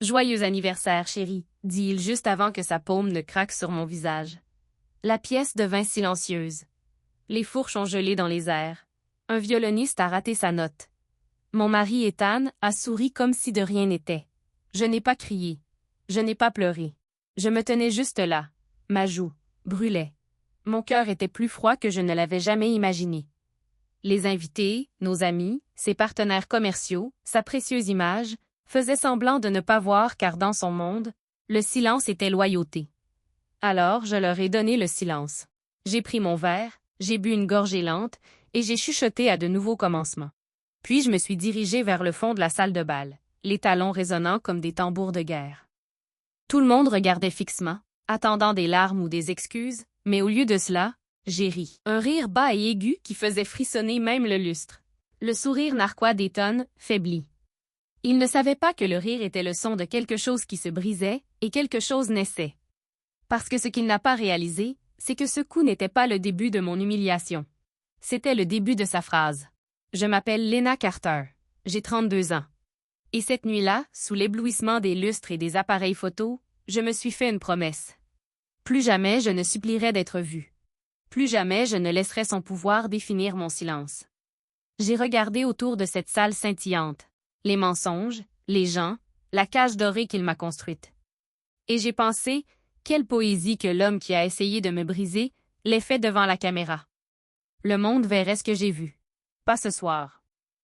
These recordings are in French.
Joyeux anniversaire, chérie, dit-il juste avant que sa paume ne craque sur mon visage. La pièce devint silencieuse. Les fourches ont gelé dans les airs. Un violoniste a raté sa note. Mon mari Ethan a souri comme si de rien n'était. Je n'ai pas crié. Je n'ai pas pleuré. Je me tenais juste là. Ma joue brûlait. Mon cœur était plus froid que je ne l'avais jamais imaginé. Les invités, nos amis, ses partenaires commerciaux, sa précieuse image, faisaient semblant de ne pas voir car dans son monde, le silence était loyauté. Alors je leur ai donné le silence. J'ai pris mon verre, j'ai bu une gorgée lente, et j'ai chuchoté à de nouveaux commencements. Puis je me suis dirigée vers le fond de la salle de bal, les talons résonnant comme des tambours de guerre. Tout le monde regardait fixement, attendant des larmes ou des excuses, mais au lieu de cela, j'ai ri. Un rire bas et aigu qui faisait frissonner même le lustre. Le sourire narquois d'Ethan faiblit. Il ne savait pas que le rire était le son de quelque chose qui se brisait et quelque chose naissait. Parce que ce qu'il n'a pas réalisé, c'est que ce coup n'était pas le début de mon humiliation. C'était le début de sa phrase. Je m'appelle Lena Carter. J'ai 32 ans. Et cette nuit-là, sous l'éblouissement des lustres et des appareils photos, je me suis fait une promesse. Plus jamais je ne supplierai d'être vue. Plus jamais je ne laisserai son pouvoir définir mon silence. J'ai regardé autour de cette salle scintillante, les mensonges, les gens, la cage dorée qu'il m'a construite. Et j'ai pensé, quelle poésie que l'homme qui a essayé de me briser l'ait fait devant la caméra. Le monde verrait ce que j'ai vu. Pas ce soir.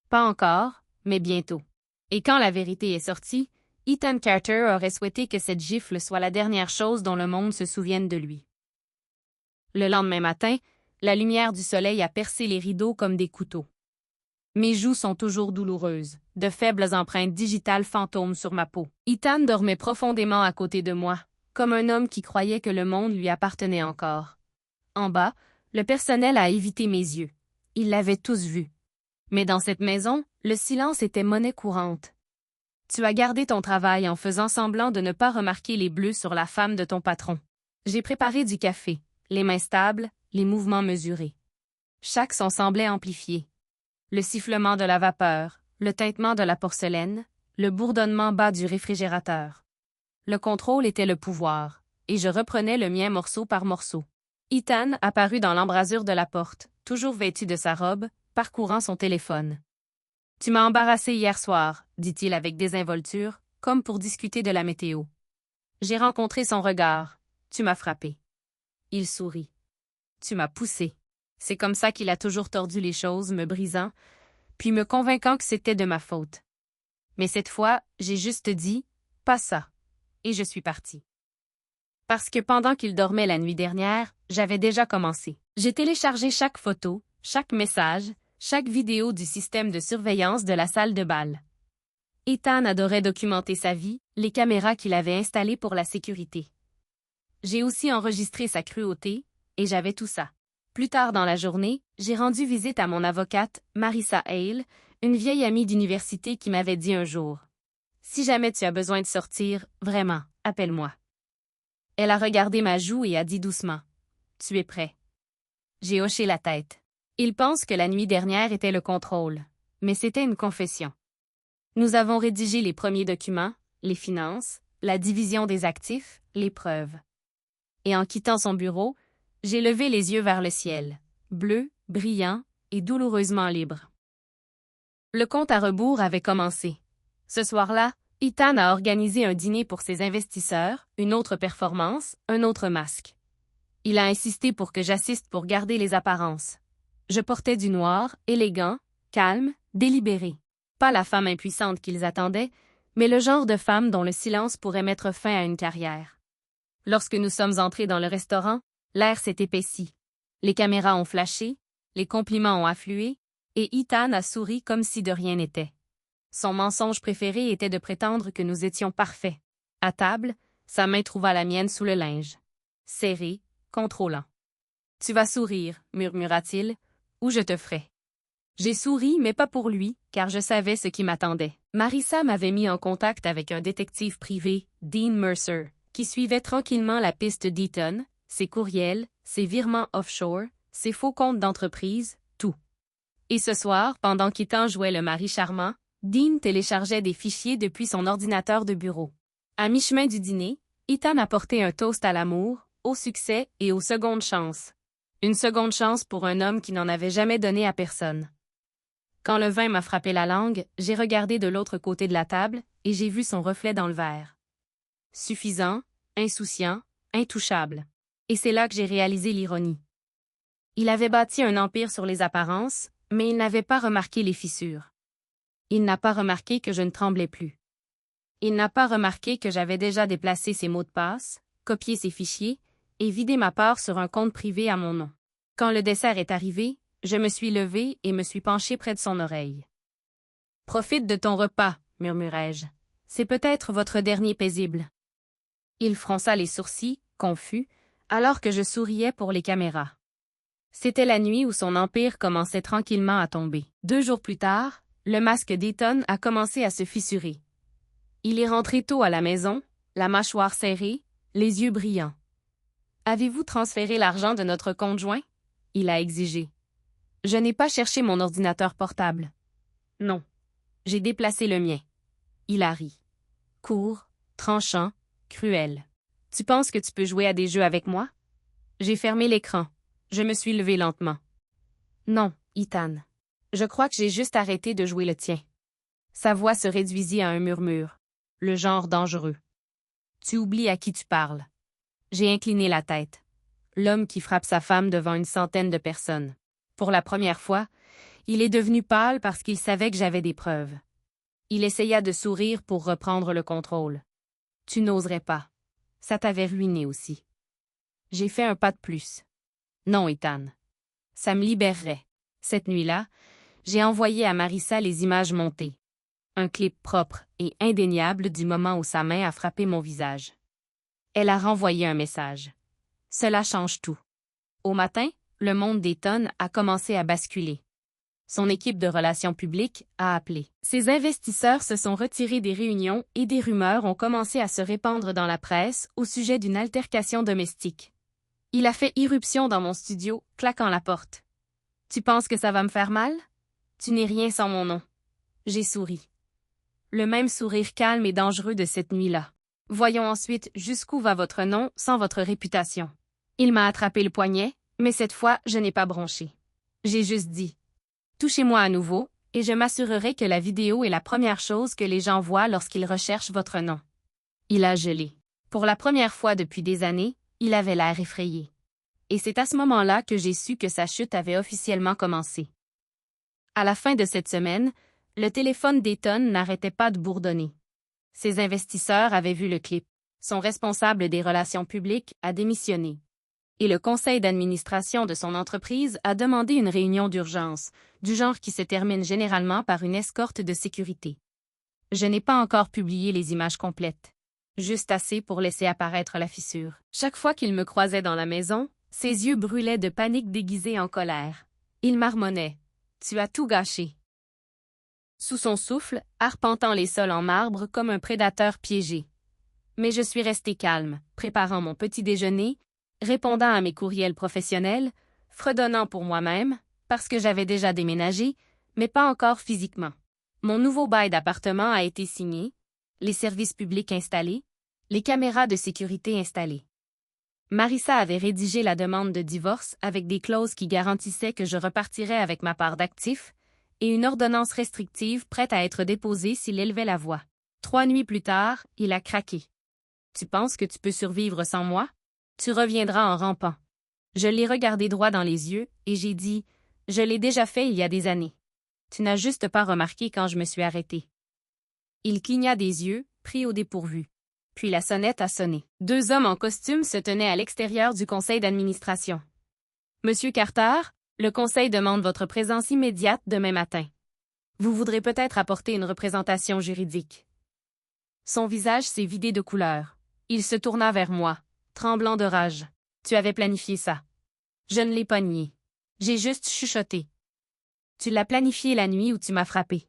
Pas encore, mais bientôt. Et quand la vérité est sortie, Ethan Carter aurait souhaité que cette gifle soit la dernière chose dont le monde se souvienne de lui. Le lendemain matin, la lumière du soleil a percé les rideaux comme des couteaux. Mes joues sont toujours douloureuses, de faibles empreintes digitales fantômes sur ma peau. Ethan dormait profondément à côté de moi, comme un homme qui croyait que le monde lui appartenait encore. En bas, le personnel a évité mes yeux. Ils l'avaient tous vu. Mais dans cette maison, le silence était monnaie courante. Tu as gardé ton travail en faisant semblant de ne pas remarquer les bleus sur la femme de ton patron. J'ai préparé du café, les mains stables, les mouvements mesurés. Chaque son semblait amplifié. Le sifflement de la vapeur, le tintement de la porcelaine, le bourdonnement bas du réfrigérateur. Le contrôle était le pouvoir, et je reprenais le mien morceau par morceau. Ethan apparut dans l'embrasure de la porte, toujours vêtu de sa robe, parcourant son téléphone. « Tu m'as embarrassé hier soir, dit-il avec désinvolture, comme pour discuter de la météo. J'ai rencontré son regard. Tu m'as frappé. Il sourit. Tu m'as poussé. C'est comme ça qu'il a toujours tordu les choses, me brisant, puis me convainquant que c'était de ma faute. Mais cette fois, j'ai juste dit « pas ça », et je suis partie. Parce que pendant qu'il dormait la nuit dernière, j'avais déjà commencé. J'ai téléchargé chaque photo, chaque message, chaque vidéo du système de surveillance de la salle de bal. Ethan adorait documenter sa vie, les caméras qu'il avait installées pour la sécurité. J'ai aussi enregistré sa cruauté, et j'avais tout ça. Plus tard dans la journée, j'ai rendu visite à mon avocate, Marissa Hale, une vieille amie d'université qui m'avait dit un jour « Si jamais tu as besoin de sortir, vraiment, appelle-moi. » Elle a regardé ma joue et a dit doucement « Tu es prêt. » J'ai hoché la tête. Il pense que la nuit dernière était le contrôle, mais c'était une confession. Nous avons rédigé les premiers documents, les finances, la division des actifs, les preuves. Et en quittant son bureau, j'ai levé les yeux vers le ciel, bleu, brillant et douloureusement libre. Le compte à rebours avait commencé. Ce soir-là, Ethan a organisé un dîner pour ses investisseurs, une autre performance, un autre masque. Il a insisté pour que j'assiste pour garder les apparences. Je portais du noir, élégant, calme, délibéré. Pas la femme impuissante qu'ils attendaient, mais le genre de femme dont le silence pourrait mettre fin à une carrière. Lorsque nous sommes entrés dans le restaurant, l'air s'est épaissi. Les caméras ont flashé, les compliments ont afflué, et Ethan a souri comme si de rien n'était. Son mensonge préféré était de prétendre que nous étions parfaits. À table, sa main trouva la mienne sous le linge. Serré, contrôlant. « Tu vas sourire, murmura-t-il, ou je te ferai. » J'ai souri, mais pas pour lui, car je savais ce qui m'attendait. Marissa m'avait mis en contact avec un détective privé, Dean Mercer, qui suivait tranquillement la piste d'Ethan, ses courriels, ses virements offshore, ses faux comptes d'entreprise, tout. Et ce soir, pendant qu'Ethan jouait le mari charmant, Dean téléchargeait des fichiers depuis son ordinateur de bureau. À mi-chemin du dîner, Ethan a porté un toast à l'amour, au succès et aux secondes chances. Une seconde chance pour un homme qui n'en avait jamais donné à personne. Quand le vin m'a frappé la langue, j'ai regardé de l'autre côté de la table et j'ai vu son reflet dans le verre. Suffisant, insouciant, intouchable. Et c'est là que j'ai réalisé l'ironie. Il avait bâti un empire sur les apparences, mais il n'avait pas remarqué les fissures. Il n'a pas remarqué que je ne tremblais plus. Il n'a pas remarqué que j'avais déjà déplacé ses mots de passe, copié ses fichiers et vidé ma part sur un compte privé à mon nom. Quand le dessert est arrivé, je me suis levée et me suis penchée près de son oreille. « Profite de ton repas, murmurai-je. C'est peut-être votre dernier paisible. » Il fronça les sourcils, confus, alors que je souriais pour les caméras. C'était la nuit où son empire commençait tranquillement à tomber. 2 jours plus tard, le masque d'Ethan a commencé à se fissurer. Il est rentré tôt à la maison, la mâchoire serrée, les yeux brillants. « Avez-vous transféré l'argent de notre compte joint? » Il a exigé. Je n'ai pas cherché mon ordinateur portable. Non. J'ai déplacé le mien. Il a ri. Court, tranchant, cruel. Tu penses que tu peux jouer à des jeux avec moi? J'ai fermé l'écran. Je me suis levée lentement. Non, Ethan. Je crois que j'ai juste arrêté de jouer le tien. Sa voix se réduisit à un murmure. Le genre dangereux. Tu oublies à qui tu parles. J'ai incliné la tête. L'homme qui frappe sa femme devant une centaine de personnes. Pour la première fois, il est devenu pâle parce qu'il savait que j'avais des preuves. Il essaya de sourire pour reprendre le contrôle. Tu n'oserais pas. Ça t'avait ruiné aussi. J'ai fait un pas de plus. Non, Ethan. Ça me libérerait. Cette nuit-là, j'ai envoyé à Marissa les images montées. Un clip propre et indéniable du moment où sa main a frappé mon visage. Elle a renvoyé un message. Cela change tout. Au matin, le monde d'Ethan a commencé à basculer. Son équipe de relations publiques a appelé. Ses investisseurs se sont retirés des réunions et des rumeurs ont commencé à se répandre dans la presse au sujet d'une altercation domestique. Il a fait irruption dans mon studio, claquant la porte. « Tu penses que ça va me faire mal? Tu n'es rien sans mon nom. » J'ai souri. Le même sourire calme et dangereux de cette nuit-là. Voyons ensuite jusqu'où va votre nom sans votre réputation. Il m'a attrapé le poignet, mais cette fois, je n'ai pas bronché. J'ai juste dit « Touchez-moi à nouveau, et je m'assurerai que la vidéo est la première chose que les gens voient lorsqu'ils recherchent votre nom. » Il a gelé. Pour la première fois depuis des années, il avait l'air effrayé. Et c'est à ce moment-là que j'ai su que sa chute avait officiellement commencé. À la fin de cette semaine, le téléphone d'Ethan n'arrêtait pas de bourdonner. Ses investisseurs avaient vu le clip. Son responsable des relations publiques a démissionné. Et le conseil d'administration de son entreprise a demandé une réunion d'urgence, du genre qui se termine généralement par une escorte de sécurité. Je n'ai pas encore publié les images complètes. Juste assez pour laisser apparaître la fissure. Chaque fois qu'il me croisait dans la maison, ses yeux brûlaient de panique déguisée en colère. Il marmonnait. « Tu as tout gâché. » Sous son souffle, arpentant les sols en marbre comme un prédateur piégé. Mais je suis restée calme, préparant mon petit déjeuner, répondant à mes courriels professionnels, fredonnant pour moi-même, parce que j'avais déjà déménagé, mais pas encore physiquement. Mon nouveau bail d'appartement a été signé, les services publics installés, les caméras de sécurité installées. Marissa avait rédigé la demande de divorce avec des clauses qui garantissaient que je repartirais avec ma part d'actifs et une ordonnance restrictive prête à être déposée s'il élevait la voix. 3 nuits plus tard, il a craqué. « Tu penses que tu peux survivre sans moi? Tu reviendras en rampant. » Je l'ai regardé droit dans les yeux et j'ai dit « Je l'ai déjà fait il y a des années. Tu n'as juste pas remarqué quand je me suis arrêtée. » Il cligna des yeux, pris au dépourvu. Puis la sonnette a sonné. 2 hommes en costume se tenaient à l'extérieur du conseil d'administration. « Monsieur Carter, le conseil demande votre présence immédiate demain matin. Vous voudrez peut-être apporter une représentation juridique. » Son visage s'est vidé de couleur. Il se tourna vers moi, tremblant de rage. « Tu avais planifié ça. » Je ne l'ai pas nié. J'ai juste chuchoté. « Tu l'as planifié la nuit où tu m'as frappé. »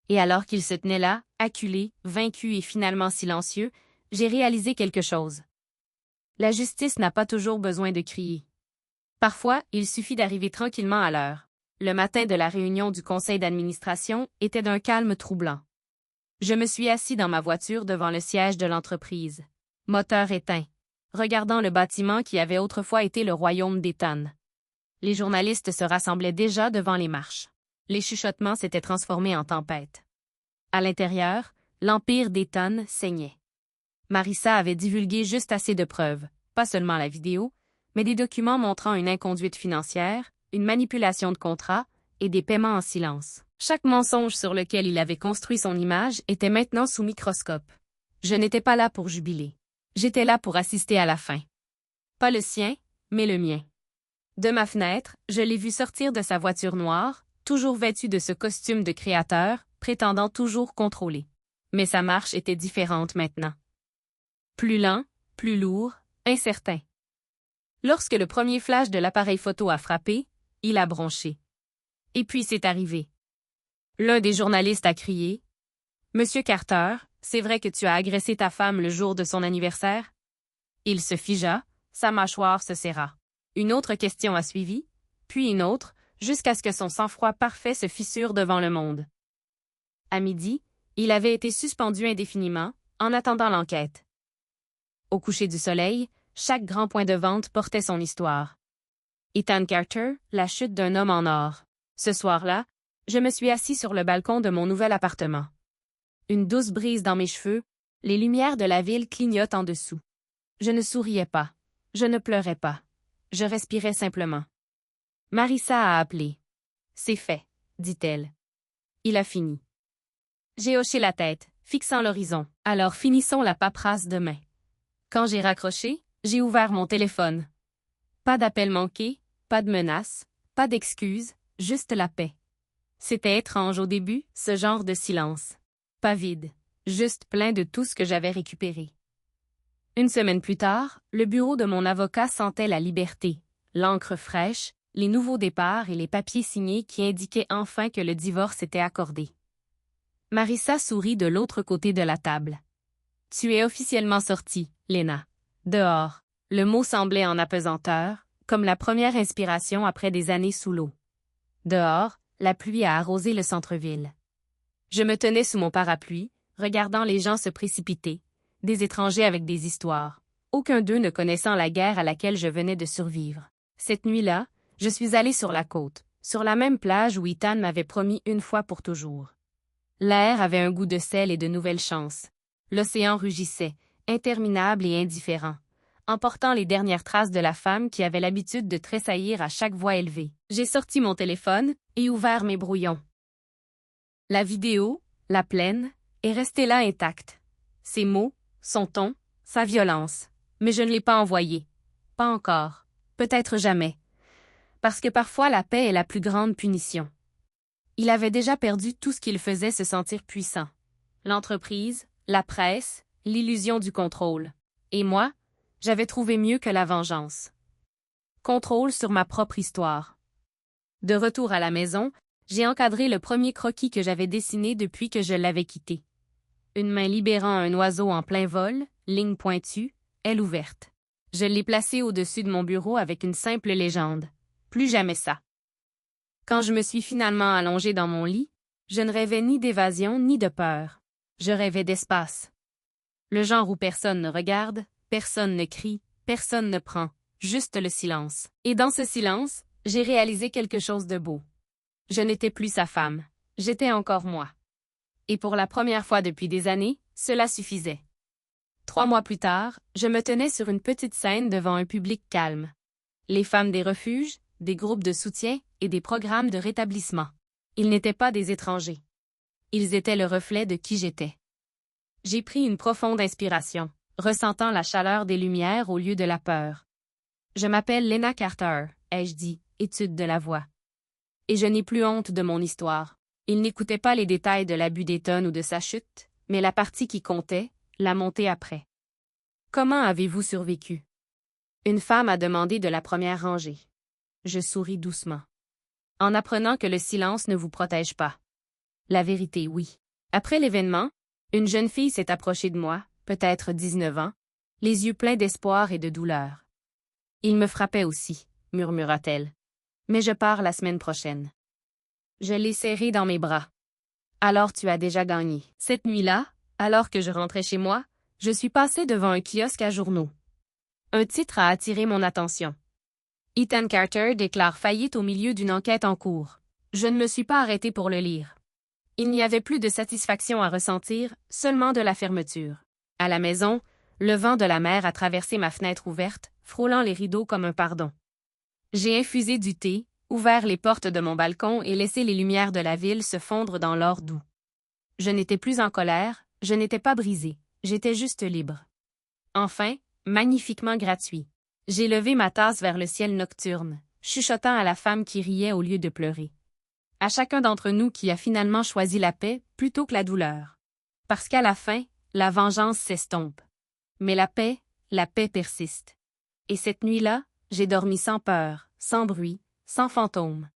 Et alors qu'il se tenait là, acculé, vaincu et finalement silencieux, j'ai réalisé quelque chose. La justice n'a pas toujours besoin de crier. Parfois, il suffit d'arriver tranquillement à l'heure. Le matin de la réunion du conseil d'administration était d'un calme troublant. Je me suis assis dans ma voiture devant le siège de l'entreprise. Moteur éteint. Regardant le bâtiment qui avait autrefois été le royaume d'Ethan. Les journalistes se rassemblaient déjà devant les marches. Les chuchotements s'étaient transformés en tempête. À l'intérieur, l'empire d'Ethan saignait. Marissa avait divulgué juste assez de preuves, pas seulement la vidéo, mais des documents montrant une inconduite financière, une manipulation de contrats et des paiements en silence. Chaque mensonge sur lequel il avait construit son image était maintenant sous microscope. Je n'étais pas là pour jubiler. J'étais là pour assister à la fin. Pas le sien, mais le mien. De ma fenêtre, je l'ai vu sortir de sa voiture noire, toujours vêtu de ce costume de créateur, prétendant toujours contrôler. Mais sa marche était différente maintenant. Plus lent, plus lourd, incertain. Lorsque le premier flash de l'appareil photo a frappé, il a bronché. Et puis c'est arrivé. L'un des journalistes a crié « Monsieur Carter, c'est vrai que tu as agressé ta femme le jour de son anniversaire? » Il se figea, sa mâchoire se serra. Une autre question a suivi, puis une autre, jusqu'à ce que son sang-froid parfait se fissure devant le monde. À midi, il avait été suspendu indéfiniment, en attendant l'enquête. Au coucher du soleil, chaque grand point de vente portait son histoire. Ethan Carter, la chute d'un homme en or. Ce soir-là, je me suis assis sur le balcon de mon nouvel appartement. Une douce brise dans mes cheveux, les lumières de la ville clignotent en dessous. Je ne souriais pas. Je ne pleurais pas. Je respirais simplement. Marissa a appelé. « C'est fait, » dit-elle. Il a fini. J'ai hoché la tête, fixant l'horizon. Alors finissons la paperasse demain. Quand j'ai raccroché, j'ai ouvert mon téléphone. Pas d'appel manqué, pas de menaces, pas d'excuses, juste la paix. C'était étrange au début, ce genre de silence. Pas vide, juste plein de tout ce que j'avais récupéré. Une semaine plus tard, le bureau de mon avocat sentait la liberté, l'encre fraîche, les nouveaux départs et les papiers signés qui indiquaient enfin que le divorce était accordé. Marissa sourit de l'autre côté de la table. « Tu es officiellement sortie, Lena. Dehors. » Le mot semblait en apesanteur, comme la première inspiration après des années sous l'eau. Dehors, la pluie a arrosé le centre-ville. Je me tenais sous mon parapluie, regardant les gens se précipiter, des étrangers avec des histoires, aucun d'eux ne connaissant la guerre à laquelle je venais de survivre. Cette nuit-là, je suis allée sur la côte, sur la même plage où Ethan m'avait promis une fois pour toujours. L'air avait un goût de sel et de nouvelles chances. L'océan rugissait, interminable et indifférent, emportant les dernières traces de la femme qui avait l'habitude de tressaillir à chaque voix élevée. J'ai sorti mon téléphone et ouvert mes brouillons. La vidéo, la pleine, est restée là intacte. Ses mots, son ton, sa violence. Mais je ne l'ai pas envoyée. Pas encore. Peut-être jamais. Parce que parfois la paix est la plus grande punition. Il avait déjà perdu tout ce qui le faisait se sentir puissant. L'entreprise, la presse, l'illusion du contrôle. Et moi, j'avais trouvé mieux que la vengeance. Contrôle sur ma propre histoire. De retour à la maison, j'ai encadré le premier croquis que j'avais dessiné depuis que je l'avais quitté. Une main libérant un oiseau en plein vol, ligne pointue, aile ouverte. Je l'ai placé au-dessus de mon bureau avec une simple légende. Plus jamais ça. Quand je me suis finalement allongée dans mon lit, je ne rêvais ni d'évasion ni de peur. Je rêvais d'espace. Le genre où personne ne regarde, personne ne crie, personne ne prend, juste le silence. Et dans ce silence, j'ai réalisé quelque chose de beau. Je n'étais plus sa femme. J'étais encore moi. Et pour la première fois depuis des années, cela suffisait. 3 mois plus tard, je me tenais sur une petite scène devant un public calme. Les femmes des refuges, des groupes de soutien et des programmes de rétablissement. Ils n'étaient pas des étrangers. Ils étaient le reflet de qui j'étais. J'ai pris une profonde inspiration, ressentant la chaleur des lumières au lieu de la peur. Je m'appelle Lena Carter, ai-je dit, étude de la voix. Et je n'ai plus honte de mon histoire. Il n'écoutait pas les détails de l'abus d'Ethan ou de sa chute, mais la partie qui comptait, la montée après. Comment avez-vous survécu? Une femme a demandé de la première rangée. Je souris doucement. En apprenant que le silence ne vous protège pas. La vérité, oui. Après l'événement, une jeune fille s'est approchée de moi, peut-être 19 ans, les yeux pleins d'espoir et de douleur. Il me frappait aussi, murmura-t-elle. Mais je pars la semaine prochaine. Je l'ai serrée dans mes bras. Alors tu as déjà gagné. Cette nuit-là, alors que je rentrais chez moi, je suis passé devant un kiosque à journaux. Un titre a attiré mon attention. Ethan Carter déclare faillite au milieu d'une enquête en cours. Je ne me suis pas arrêté pour le lire. Il n'y avait plus de satisfaction à ressentir, seulement de la fermeture. À la maison, le vent de la mer a traversé ma fenêtre ouverte, frôlant les rideaux comme un pardon. J'ai infusé du thé, ouvert les portes de mon balcon et laissé les lumières de la ville se fondre dans l'or doux. Je n'étais plus en colère, je n'étais pas brisé, j'étais juste libre. Enfin, magnifiquement gratuit. J'ai levé ma tasse vers le ciel nocturne, chuchotant à la femme qui riait au lieu de pleurer. À chacun d'entre nous qui a finalement choisi la paix plutôt que la douleur. Parce qu'à la fin, la vengeance s'estompe. Mais la paix persiste. Et cette nuit-là, j'ai dormi sans peur, sans bruit, sans fantôme.